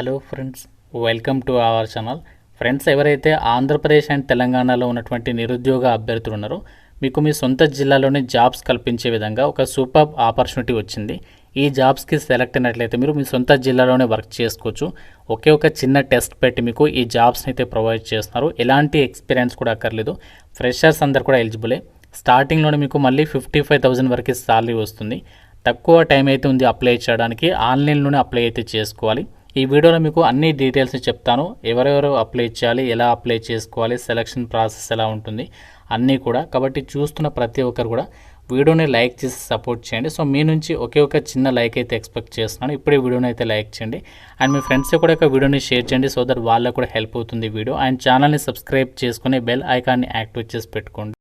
Hello friends, welcome to our channel. Friends, ఎవరైతే Andhra Pradesh and తెలంగాణలో ఉన్నటువంటి నిరుద్యోగ అభ్యర్థులు ఉన్నారో మీకు మీ సొంత జిల్లాలోనే జాబ్స్ కల్పించే విధంగా ఒక సూపర్ ఆపర్చునిటీ వచ్చింది. ఈ జాబ్స్కి సెలెక్ట్ అయినట్లయితే మీరు మీ సొంత జిల్లాలోనే వర్క్ చేసుకోవచ్చు. ఒకే ఒక చిన్న టెస్ట్ పెట్టి మీకు ఈ జాబ్స్ని అయితే ప్రొవైడ్ చేస్తున్నారు. ఎలాంటి ఎక్స్పీరియన్స్ కూడా అక్కర్లేదు. ఫ్రెషర్స్ అందరు కూడా ఎలిజిబులే. స్టార్టింగ్లోనే మీకు మళ్ళీ 55,000 వరకు సాలరీ వస్తుంది. తక్కువ టైం అయితే ఉంది అప్లై చేయడానికి. ఆన్లైన్లోనే అప్లై అయితే చేసుకోవాలి. ఈ వీడియోలో మీకు అన్ని డీటెయిల్స్ చెప్తాను. ఎవరెవరు అప్లై చేయాలి, ఎలా అప్లై చేసుకోవాలి, సెలక్షన్ ప్రాసెస్ ఎలా ఉంటుంది అన్నీ కూడా. కాబట్టి చూస్తున్న ప్రతి ఒక్కరు కూడా వీడియోని లైక్ చేసి సపోర్ట్ చేయండి. సో మీ నుంచి ఒకే ఒక చిన్న లైక్ అయితే ఎక్స్పెక్ట్ చేస్తున్నాను. ఇప్పుడే వీడియోని అయితే లైక్ చేయండి అండ్ మీ ఫ్రెండ్స్ కూడా ఒక వీడియోని షేర్ చేయండి. సో దట్ వాళ్ళకు కూడా హెల్ప్ అవుతుంది వీడియో. అండ్ ఛానల్ని సబ్స్క్రైబ్ చేసుకుని బెల్ ఐకాన్ని యాక్టివేట్ చేసి పెట్టుకోండి.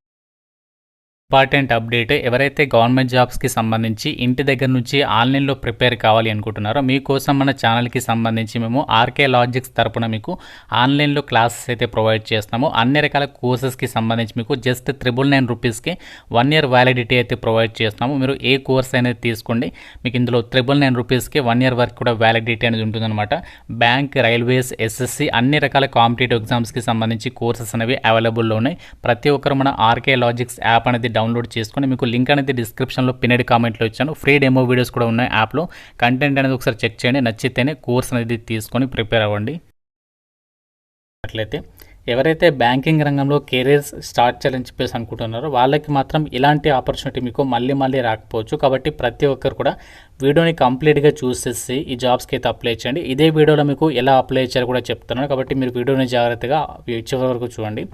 ఇంపార్టెంట్ అప్డేట్, ఎవరైతే గవర్నమెంట్ జాబ్స్కి సంబంధించి ఇంటి దగ్గర నుంచి ఆన్లైన్లో ప్రిపేర్ కావాలి అనుకుంటున్నారో మీకోసం మన ఛానల్కి సంబంధించి మేము ఆర్కే లాజిక్స్ తరపున మీకు ఆన్లైన్లో క్లాసెస్ అయితే ప్రొవైడ్ చేస్తున్నాము. అన్ని రకాల కోర్సెస్కి సంబంధించి మీకు జస్ట్ 999 రూపీస్కి 1 year వ్యాలిడిటీ అయితే ప్రొవైడ్ చేస్తున్నాము. మీరు ఏ కోర్స్ అనేది తీసుకోండి, మీకు ఇందులో 999 రూపీస్కి 1 year వరకు కూడా వ్యాలిడిటీ అనేది ఉంటుందన్నమాట. బ్యాంక్, రైల్వేస్, ఎస్ఎస్సి అన్ని రకాల కాంపిటేటివ్ ఎగ్జామ్స్కి సంబంధించి కోర్సెస్ అనేవి అవైలబుల్లో ఉన్నాయి. ప్రతి ఒక్కరు మన ఆర్కే లాజిక్స్ యాప్ అనేది డౌన్లోడ్ చేసుకొని, మీకు లింక్ అనేది డిస్క్రిప్షన్లో పిన్నెడ్ కామెంట్లో ఇచ్చాను. ఫ్రీ డెమో వీడియోస్ కూడా ఉన్నాయి యాప్లో. కంటెంట్ అనేది ఒకసారి చెక్ చేయండి, నచ్చితేనే కోర్స్ అనేది తీసుకొని ప్రిపేర్ అవ్వండి. అట్లయితే ఎవరైతే బ్యాంకింగ్ రంగంలో కెరీర్స్ స్టార్ట్ చేయాలని చెప్పేసి అనుకుంటున్నారో వాళ్ళకి మాత్రం ఇలాంటి ఆపర్చునిటీ మీకు మళ్ళీ రాకపోవచ్చు. కాబట్టి ప్రతి ఒక్కరు కూడా వీడియోని కంప్లీట్గా చూసేసి ఈ జాబ్స్కి అయితే అప్లై చేయండి. ఇదే వీడియోలో మీకు ఎలా అప్లై చేయాలో కూడా చెప్తున్నాను. కాబట్టి మీరు వీడియోని జాగ్రత్తగా చివరి వరకు చూడండి.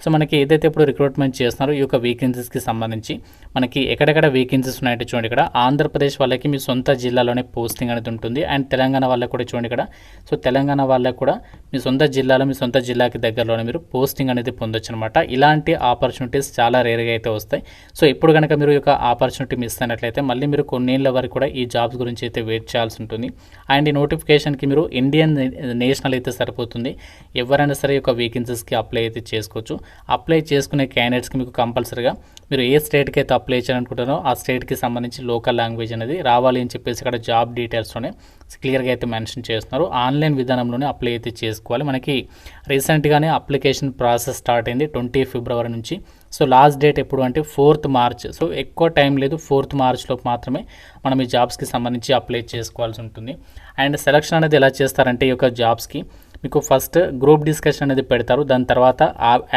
సో మనకి ఏదైతే ఇప్పుడు రిక్రూట్మెంట్ చేస్తున్నారో ఈ యొక్క వేకెన్సీస్కి సంబంధించి మనకి ఎక్కడెక్కడ వేకెన్సీస్ ఉన్నాయంటే చూడండి. ఇక్కడ ఆంధ్రప్రదేశ్ వాళ్ళకి మీ సొంత జిల్లాలోనే పోస్టింగ్ అనేది ఉంటుంది. అండ్ తెలంగాణ వాళ్ళకి కూడా చూడండి ఇక్కడ. సో తెలంగాణ వాళ్ళకి కూడా మీ సొంత జిల్లాలో మీ సొంత జిల్లాకి దగ్గరలోనే మీరు పోస్టింగ్ అనేది పొందొచ్చు అనమాట. ఇలాంటి ఆపర్చునిటీస్ చాలా రేర్గా అయితే వస్తాయి. సో ఇప్పుడు కనుక మీరు ఈ యొక్క ఆపర్చునిటీ మిస్ అయినట్లయితే మళ్ళీ మీరు కొన్నేళ్ళ వరకు కూడా ఈ జాబ్స్ గురించి అయితే వెయిట్ చేయాల్సి ఉంటుంది. అండ్ ఈ నోటిఫికేషన్కి మీరు ఇండియన్ నేషనల్ అయితే సరిపోతుంది. ఎవరైనా సరే ఈ యొక్క వేకెన్సీస్కి అప్లై అయితే చేసుకోవచ్చు. అప్లై చేసుకునే క్యాండిడేట్స్కి మీకు కంపల్సరీగా మీరు ఏ స్టేట్కి అయితే అప్లై చేయాలనుకుంటారో ఆ స్టేట్కి సంబంధించి లోకల్ లాంగ్వేజ్ అనేది రావాలి అని చెప్పేసి ఇక్కడ జాబ్ డీటెయిల్స్లోనే క్లియర్గా అయితే మెన్షన్ చేస్తున్నారు. ఆన్లైన్ విధానంలోనే అప్లై అయితే చేసుకోవాలి. మనకి రీసెంట్గానే అప్లికేషన్ ప్రాసెస్ స్టార్ట్ అయింది 20 February నుంచి. సో లాస్ట్ డేట్ ఎప్పుడు అంటే 4th March. సో ఎక్కువ టైం లేదు, 4th March లోపు మాత్రమే మనం ఈ జాబ్స్కి సంబంధించి అప్లై చేసుకోవాల్సి ఉంటుంది. అండ్ సెలక్షన్ అనేది ఎలా చేస్తారంటే ఈ యొక్క జాబ్స్కి మీకు ఫస్ట్ గ్రూప్ డిస్కషన్ అనేది పెడతారు. దాని తర్వాత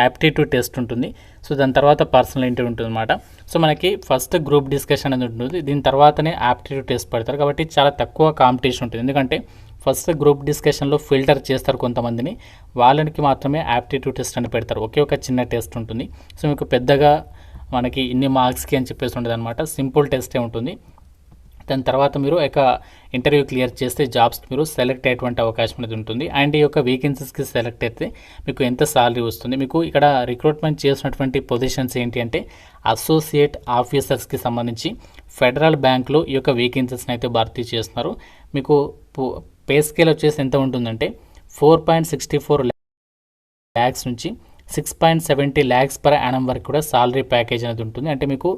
యాప్టిట్యూడ్ టెస్ట్ ఉంటుంది. సో దాని తర్వాత పర్సనల్ ఇంటర్వ్యూ ఉంటుంది అనమాట. సో మనకి ఫస్ట్ గ్రూప్ డిస్కషన్ అనేది ఉంటుంది, దీని తర్వాతనే యాప్టిట్యూడ్ టెస్ట్ పెడతారు. కాబట్టి చాలా తక్కువ కాంపిటీషన్ ఉంటుంది. ఎందుకంటే ఫస్ట్ గ్రూప్ డిస్కషన్లో ఫిల్టర్ చేస్తారు కొంతమందిని, వాళ్ళకి మాత్రమే యాప్టిట్యూడ్ టెస్ట్ అని పెడతారు. ఒకే ఒక చిన్న టెస్ట్ ఉంటుంది. సో మీకు పెద్దగా మనకి ఇన్ని మార్క్స్కి అని చెప్పేసి ఉంటుంది అనమాట. సింపుల్ టెస్టే ఉంటుంది. దాని తర్వాత మీరు ఒక ఇంటర్వ్యూ క్లియర్ చేస్తే జాబ్స్కి మీరు సెలెక్ట్ అయ్యేటువంటి అవకాశం అనేది ఉంటుంది. అండ్ ఈ యొక్క వేకెన్సీస్కి సెలెక్ట్ అయితే మీకు ఎంత సాలరీ వస్తుంది, మీకు ఇక్కడ రిక్రూట్మెంట్ చేసినటువంటి పొజిషన్స్ ఏంటి అంటే అసోసియేట్ ఆఫీసర్స్కి సంబంధించి ఫెడరల్ బ్యాంక్లో ఈ యొక్క వేకెన్సీస్ని అయితే భర్తీ చేస్తున్నారు. మీకు పే స్కేల్ వచ్చేసి ఎంత ఉంటుందంటే 4.64 lakhs నుంచి 6.70 lakhs per annum వరకు కూడా సాలరీ ప్యాకేజ్ అనేది ఉంటుంది. అంటే మీకు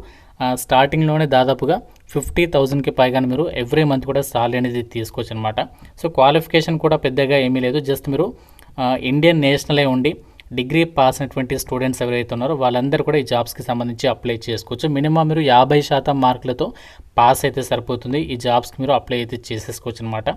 స్టార్టింగ్లోనే దాదాపుగా 50,000కి పైగా మీరు ఎవ్రీ మంత్ కూడా సాలరీ అనేది తీసుకోవచ్చు అనమాట. సో క్వాలిఫికేషన్ కూడా పెద్దగా ఏమీ లేదు. జస్ట్ మీరు ఇండియన్ నేషనలే ఉండి డిగ్రీ పాస్ అయినటువంటి స్టూడెంట్స్ ఎవరైతే ఉన్నారో వాళ్ళందరూ కూడా ఈ జాబ్స్కి సంబంధించి అప్లై చేసుకోవచ్చు. మినిమం మీరు 50% మార్కులతో పాస్ అయితే సరిపోతుంది. ఈ జాబ్స్కి మీరు అప్లై అయితే చేసేసుకోవచ్చు అనమాట.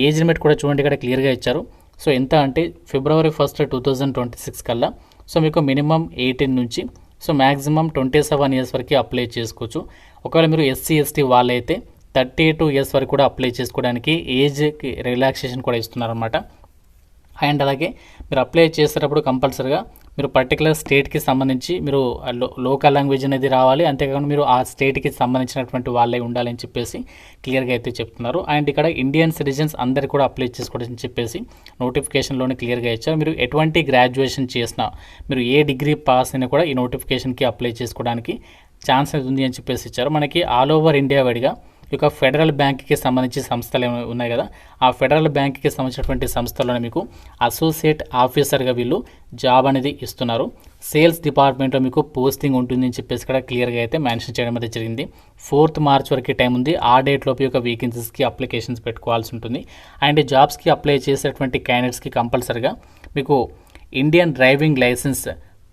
ఏజ్ లిమిట్ కూడా చూడండి ఇక్కడ క్లియర్గా ఇచ్చారు. సో ఎంత అంటే February 1st, 2026 కల్లా సో మీకు మినిమం 18 నుంచి సో మ్యాక్సిమం 27 years వరకు అప్లై చేసుకోవచ్చు. ఒకవేళ మీరు SC ST వాళ్ళైతే 32 years వరకు కూడా అప్లై చేసుకోవడానికి ఏజ్కి రిలాక్సేషన్ కూడా ఇస్తున్నారన్నమాట. అండ్ అలాగే మీరు అప్లై చేసేటప్పుడు కంపల్సరీగా మీరు పర్టికులర్ స్టేట్కి సంబంధించి మీరు లోకల్ లాంగ్వేజ్ అనేది రావాలి. అంతేకాకుండా మీరు ఆ స్టేట్కి సంబంధించినటువంటి వాళ్ళే ఉండాలని చెప్పేసి క్లియర్గా అయితే చెప్తున్నారు. అండ్ ఇక్కడ ఇండియన్ సిటిజన్స్ అందరు కూడా అప్లై చేసుకోవడం చెప్పేసి నోటిఫికేషన్లోనే క్లియర్గా ఇచ్చారు. మీరు ఎటువంటి గ్రాడ్యుయేషన్ చేసినా, మీరు ఏ డిగ్రీ పాస్ అయినా కూడా ఈ నోటిఫికేషన్కి అప్లై చేసుకోవడానికి ఛాన్స్ అనేది ఉంది అని చెప్పేసి ఇచ్చారు. మనకి ఆల్ ఓవర్ ఇండియా వైడ్గా ఈ యొక్క ఫెడరల్ బ్యాంక్కి సంబంధించి సంస్థలు ఉన్నాయి కదా, ఆ ఫెడరల్ బ్యాంక్కి సంబంధించినటువంటి సంస్థలోనే మీకు అసోసియేట్ ఆఫీసర్గా వీళ్ళు జాబ్ అనేది ఇస్తున్నారు. సేల్స్ డిపార్ట్మెంట్లో మీకు పోస్టింగ్ ఉంటుందని చెప్పేసి ఇక్కడ క్లియర్గా అయితే మెన్షన్ చేయడం అయితే జరిగింది. 4th మార్చ్ వరకు టైం ఉంది. ఆ డేట్లోపు యొక్క వేకెన్సీస్కి అప్లికేషన్స్ పెట్టుకోవాల్సి ఉంటుంది. అండ్ జాబ్స్కి అప్లై చేసేటువంటి క్యాండిడేట్స్కి కంపల్సరిగా మీకు ఇండియన్ డ్రైవింగ్ లైసెన్స్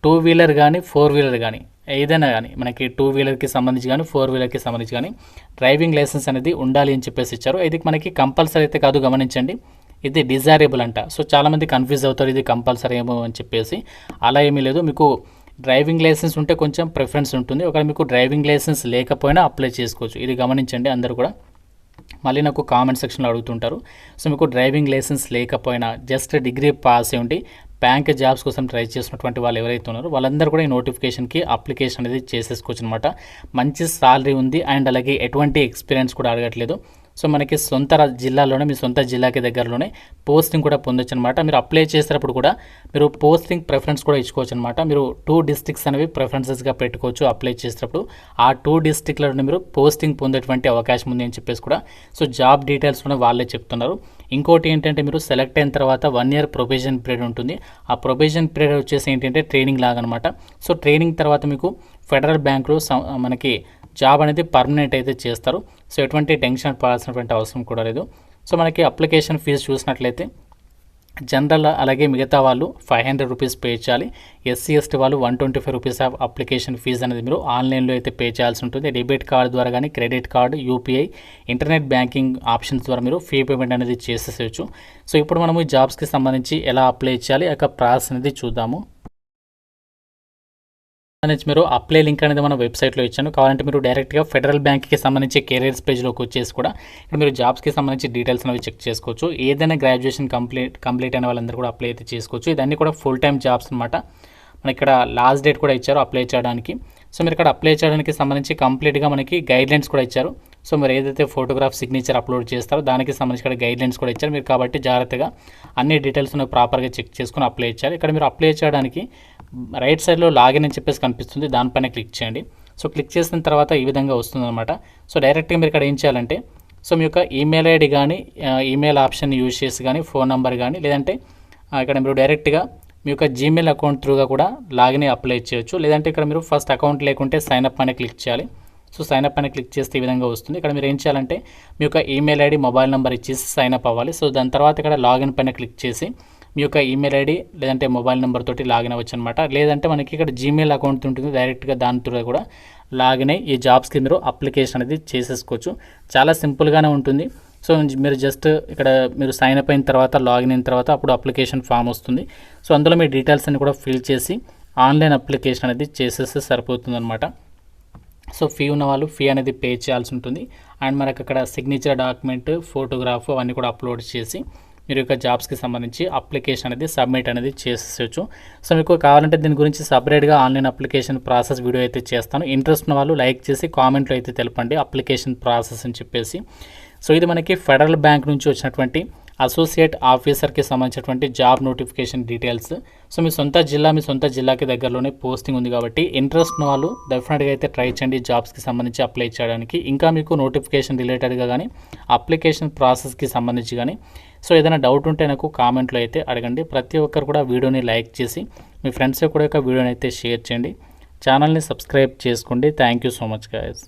2 వీలర్ కానీ 4 వీలర్ కానీ ఏదైనా కానీ మనకి 2 వీలర్కి సంబంధించి కానీ 4 వీలర్కి సంబంధించి కానీ డ్రైవింగ్ లైసెన్స్ అనేది ఉండాలి అని చెప్పేసి ఇచ్చారు. ఇది మనకి కంపల్సరీ అయితే కాదు, గమనించండి, ఇది డిజైరబుల్ అంట. సో చాలామంది కన్ఫ్యూజ్ అవుతారు ఇది కంపల్సరీ ఏమో అని చెప్పేసి. అలా ఏమీ లేదు, మీకు డ్రైవింగ్ లైసెన్స్ ఉంటే కొంచెం ప్రిఫరెన్స్ ఉంటుంది. ఒకవేళ మీకు డ్రైవింగ్ లైసెన్స్ లేకపోయినా అప్లై చేసుకోవచ్చు. ఇది గమనించండి అందరూ కూడా. మళ్ళీ నాకు కామెంట్ సెక్షన్లో అడుగుతుంటారు. సో మీకు డ్రైవింగ్ లైసెన్స్ లేకపోయినా జస్ట్ డిగ్రీ పాస్ అయి ఉండి బ్యాంక్ జాబ్స్ కోసం ట్రై చేసినటువంటి వాళ్ళు ఎవరైతే ఉన్నారో వాళ్ళందరూ కూడా ఈ నోటిఫికేషన్కి అప్లికేషన్ అనేది చేసేసుకోవచ్చు అనమాట. మంచి సాలరీ ఉంది అండ్ అలాగే ఎటువంటి ఎక్స్పీరియన్స్ కూడా అడగట్లేదు. సో మనకి సొంత జిల్లాలోనే, మీ సొంత జిల్లాకి దగ్గరలోనే పోస్టింగ్ కూడా పొందొచ్చు అనమాట. మీరు అప్లై చేసేటప్పుడు కూడా మీరు పోస్టింగ్ ప్రిఫరెన్స్ కూడా ఇచ్చుకోవచ్చు అనమాట. మీరు 2 డిస్ట్రిక్ట్స్ అనేవి ప్రిఫరెన్సెస్గా పెట్టుకోవచ్చు అప్లై చేసేటప్పుడు. ఆ 2 డిస్ట్రిక్ట్లలో మీరు పోస్టింగ్ పొందేటువంటి అవకాశం ఉంది అని చెప్పేసి కూడా సో జాబ్ డీటెయిల్స్ కూడా వాళ్ళే చెప్తున్నారు. ఇంకోటి ఏంటంటే మీరు సెలెక్ట్ అయిన తర్వాత 1 year ప్రొబేషన్ పీరియడ్ ఉంటుంది. ఆ ప్రొబేషన్ పీరియడ్ వచ్చేసి ఏంటంటే ట్రైనింగ్ లాగా అనమాట. సో ట్రైనింగ్ తర్వాత మీకు ఫెడరల్ బ్యాంకులో మనకి జాబ్ అనేది పర్మనెంట్ అయితే చేస్తారు. సో ఎటువంటి టెన్షన్ పడాల్సినటువంటి అవసరం కూడా లేదు. సో మనకి అప్లికేషన్ ఫీజు చూసినట్లయితే జనరల్ అలాగే మిగతా వాళ్ళు 500 రూపీస్ పే చేయాలి. SC ST వాళ్ళు 125 రూపీస్ ఆఫ్ అప్లికేషన్ ఫీజు అనేది మీరు ఆన్లైన్లో అయితే పే చేయాల్సి ఉంటుంది. డెబిట్ కార్డు ద్వారా కానీ, credit card, UPI, internet banking options ద్వారా మీరు ఫీ పేమెంట్ అనేది చేసేసేయచ్చు. సో ఇప్పుడు మనము ఈ జాబ్స్కి సంబంధించి ఎలా అప్లై చేయాలి ఆ ప్రాసెస్ అనేది చూద్దాము. మీరు అప్లై లింక్ అనేది మన వెబ్సైట్లో ఇచ్చాను. కావాలంటే మీరు డైరెక్ట్గా ఫెడరల్ బ్యాంక్కి సంబంధించి కెరియర్స్ పేజ్లోకి వచ్చేసి కూడా ఇక్కడ మీరు జాబ్స్కి సంబంధించి డీటెయిల్స్ అనేవి చెక్ చేసుకోవచ్చు. ఏదైనా గ్రాడ్యుయేషన్ కంప్లీట్ అయిన వాళ్ళందరూ కూడా అప్లై అయితే చేసుకోవచ్చు. ఇదన్నీ కూడా ఫుల్ టైం జాబ్స్ అనమాట. మనకి ఇక్కడ లాస్ట్ డేట్ కూడా ఇచ్చారు అప్లై చేయడానికి. సో మీరు ఇక్కడ అప్లై చేయడానికి సంబంధించి కంప్లీట్గా మనకి గైడ్లైన్స్ కూడా ఇచ్చారు. సో మీరు ఏదైతే ఫోటోగ్రాఫ్ సిగ్నేచర్ అప్లోడ్ చేస్తారో దానికి సంబంధించి ఇక్కడ గైడ్లైన్స్ కూడా ఇచ్చారు మీరు. కాబట్టి జాగ్రత్తగా అన్ని డీటెయిల్స్ ప్రాపర్గా చెక్ చేసుకుని అప్లై చేయాలి. ఇక్కడ మీరు అప్లై చేయడానికి రైట్ సైడ్లో లాగిన్ అని చెప్పేసి కనిపిస్తుంది, దానిపైన క్లిక్ చేయండి. సో క్లిక్ చేసిన తర్వాత ఈ విధంగా వస్తుంది అనమాట. సో డైరెక్ట్గా మీరు ఇక్కడ ఏం చేయాలంటే సో మీ యొక్క ఈమెయిల్ ఐడి కానీ, ఈమెయిల్ ఆప్షన్ యూజ్ చేసి కానీ, ఫోన్ నెంబర్ కానీ, లేదంటే ఇక్కడ మీరు డైరెక్ట్గా మీ యొక్క జీమెయిల్ అకౌంట్ త్రూగా కూడా లాగిన్ అప్లై చేయొచ్చు. లేదంటే ఇక్కడ మీరు ఫస్ట్ అకౌంట్ లేకుంటే సైన్అప్ అని క్లిక్ చేయాలి. సో సైన్అప్ అని క్లిక్ చేస్తే ఈ విధంగా వస్తుంది. ఇక్కడ మీరు ఏం చేయాలంటే మీ యొక్క ఈమెయిల్ ఐడి, మొబైల్ నెంబర్ ఇచ్చేసి సైన్అప్ అవ్వాలి. సో దాని తర్వాత ఇక్కడ లాగిన్ పైన క్లిక్ చేసి మీ యొక్క ఈమెయిల్ ఐడి లేదంటే మొబైల్ నెంబర్ తోటి లాగిన్ అవ్వచ్చు అనమాట. లేదంటే మనకి ఇక్కడ జీమెయిల్ అకౌంట్ ఉంటుంది, డైరెక్ట్గా దాని త్రూ కూడా లాగిన్ అయ్యి ఈ జాబ్స్కి మీరు అప్లికేషన్ అనేది చేసేసుకోవచ్చు. చాలా సింపుల్గానే ఉంటుంది. సో మీరు జస్ట్ ఇక్కడ మీరు సైన్ అప్ అయిన తర్వాత, లాగిన్ అయిన తర్వాత అప్పుడు అప్లికేషన్ ఫామ్ వస్తుంది. సో అందులో మీ డీటెయిల్స్ అన్ని కూడా ఫిల్ చేసి ఆన్లైన్ అప్లికేషన్ అనేది చేసేస్తే సరిపోతుంది అనమాట. సో ఫీ ఉన్న వాళ్ళు ఫీ అనేది పే చేయాల్సి ఉంటుంది. అండ్ మనకు అక్కడ సిగ్నేచర్ డాక్యుమెంట్, ఫోటోగ్రాఫ్ అవన్నీ కూడా అప్లోడ్ చేసి మీరు యొక్క జాబ్స్కి సంబంధించి అప్లికేషన్ అనేది సబ్మిట్ అనేది చేసేయచ్చు. సో మీకు కావాలంటే దీని గురించి సపరేట్గా ఆన్లైన్ అప్లికేషన్ ప్రాసెస్ వీడియో అయితే చేస్తాను. ఇంట్రెస్ట్ ఉన్న వాళ్ళు లైక్ చేసి కామెంట్లో అయితే తెలపండి అప్లికేషన్ ప్రాసెస్ అని చెప్పేసి. సో ఇది మనకి ఫెడరల్ బ్యాంక్ నుంచి వచ్చినటువంటి అసోసియేట్ ఆఫీసర్కి సంబంధించినటువంటి జాబ్ నోటిఫికేషన్ డీటెయిల్స్. సో మీ సొంత జిల్లాకి దగ్గరలోనే పోస్టింగ్ ఉంది కాబట్టి ఇంట్రెస్ట్ ఉన్న వాళ్ళు డెఫినెట్గా అయితే ట్రై చేయండి జాబ్స్కి సంబంధించి అప్లై చేయడానికి. ఇంకా మీకు నోటిఫికేషన్ రిలేటెడ్గా కానీ, అప్లికేషన్ ప్రాసెస్కి సంబంధించి కానీ సో ఏదైనా డౌట్ ఉంటే నాకు కామెంట్లో అయితే అడగండి. ప్రతి ఒక్కరు కూడా వీడియోని లైక్ చేసి మీ ఫ్రెండ్స్ కూడా వీడియోని అయితే షేర్ చేయండి. ఛానల్ని సబ్స్క్రైబ్ చేసుకోండి. Thank you so much guys.